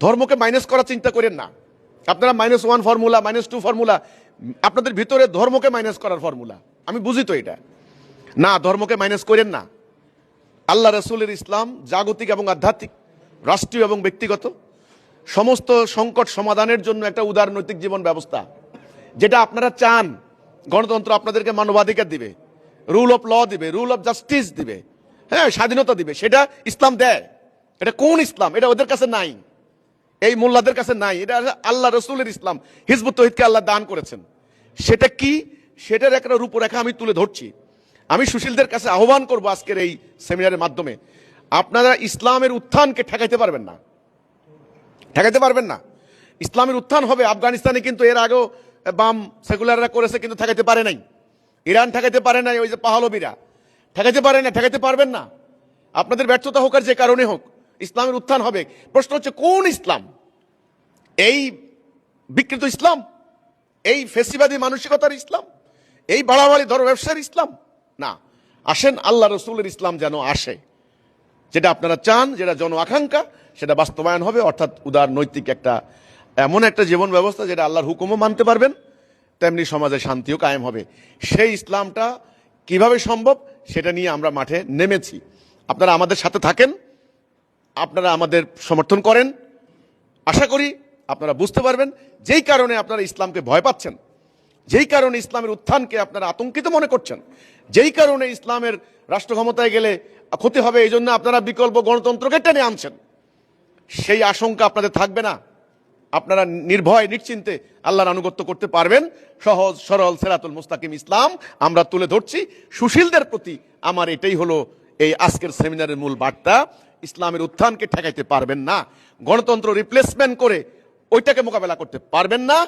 ধর্মকে মাইনাস করার চিন্তা করেন না। আপনারা -1 ফর্মুলা, -2 ফর্মুলা, আপনাদের ভিতরে ধর্মকে মাইনাস করার ফর্মুলা। আমি বুঝি তো এটা না, ধর্মকে মাইনাস করেন না। আল্লাহ রসুলের ইসলাম জাগতিক এবং আধ্যাত্মিক, রাষ্ট্রীয় এবং ব্যক্তিগত সমস্ত সংকট সমাধানের জন্য একটা উদারনৈতিক জীবন ব্যবস্থা, যেটা আপনারা চান। গণতন্ত্র আপনাদেরকে মানবাধিকার দিবে, রুল অফ ল দিবে, রুল অফ জাস্টিস দিবে, হ্যাঁ, স্বাধীনতা দিবে। সেটা ইসলাম দেয়। এটা কোন ইসলাম? এটা ওদের কাছে নাই, এই মোল্লাদের কাছে নাই। এটা আল্লাহ রসুলের ইসলাম, হিজবুত তৌহিদকে আল্লাহ দান করেছেন। সেটা কি? সেটার একটা রূপরেখা আমি তুলে ধরছি। আমি সুশীলদের কাছে আহ্বান করব আজকের এই সেমিনারের মাধ্যমে, আপনারা ইসলামের উত্থানকে ঠেকাইতে পারবেন না, ঠেকাইতে পারবেন না। ইসলামের উত্থান হবে। আফগানিস্তানে কিন্তু এর আগেও বাম সেকুলাররা করেছে, কিন্তু ঠেকাইতে পারে নাই। ইরান ঠেকাইতে পারে নাই, ওই যে পাহলবিরা ঠেকাইতে পারে না, ঠেকাইতে পারবেন না। আপনাদের ব্যর্থতা হোক আর যে কারণে হোক, ইসলামের উত্থান হবে। প্রশ্ন হচ্ছে কোন ইসলাম? এই বিকৃত ইসলাম, এই ফেসিবাদী মানসিকতার ইসলাম, এই বাড়াবাড়ি ধর্ম ব্যবসার ইসলাম? না, আসেন আল্লাহ রসুলের ইসলাম যেন আসে, যেটা আপনারা চান, যেটা জন আকাঙ্ক্ষা, সেটা বাস্তবায়ন হবে। অর্থাৎ উদার নৈতিক একটা এমন একটা জীবন ব্যবস্থা যেটা আল্লাহর হুকুমও মানতে পারবেন, তেমনি সমাজে শান্তিও কায়েম হবে। সেই ইসলামটা কিভাবে সম্ভব সেটা নিয়ে আমরা মাঠে নেমেছি। আপনারা আমাদের সাথে থাকেন, আপনারা আমাদের সমর্থন করেন। আশা করি আপনারা বুঝতে পারবেন যেই কারণে আপনারা ইসলামকে ভয় পাচ্ছেন, যেই কারণে ইসলামের উত্থানকে আপনারা আতঙ্কিত মনে করছেন, যেই কারণে ইসলামের রাষ্ট্র ক্ষমতায় গেলে ক্ষতি হবে, এই জন্য আপনারা বিকল্প গণতন্ত্রকে টেনে আনছেন, সেই আশঙ্কা আপনাদের থাকবে না। আপনারা নির্ভয় নিশ্চিন্তে আল্লাহর আনুগত্য করতে পারবেন। সহজ সরল সিরাতুল মুস্তাকিম ইসলাম আমরা তুলে ধরছি। সুশীলদের প্রতি আমার এটাই হলো এই আজকের সেমিনারের মূল বার্তা। ইসলামের উত্থানকে ঠেকাইতে পারবেন না, গণতন্ত্র রিপ্লেসমেন্ট করে ওইটাকে মোকাবেলা করতে পারবেন না।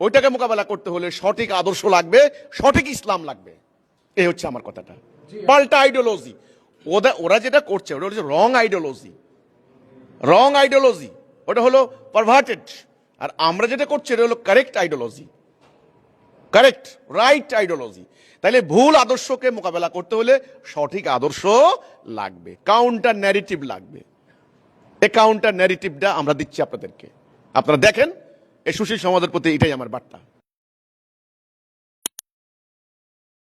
ওইটাকে মোকাবেলা করতে হলে সঠিক আদর্শ লাগবে, সঠিক ইসলাম লাগবে। এই হচ্ছে আমার কথাটা। পাল্টা আইডিওলজি, ওরা যেটা করছে ওটা হচ্ছে রং আইডিওলজি, রং আইডিওলজি, ওটা হলো পারভার্টেড। আর আমরা যেটা করছি এটা হলো correct ideology, correct right ideology. তাহলে ভুল আদর্শকে মোকাবেলা করতে হলে সঠিক আদর্শ লাগবে, কাউন্টার ন্যারেটিভ লাগবে। এই কাউন্টার ন্যারেটিভটা আমরা দিচ্ছি আপনাদেরকে। আপনারা দেখেন, এই সুশীল সমাজের প্রতি এটাই আমার বার্তা।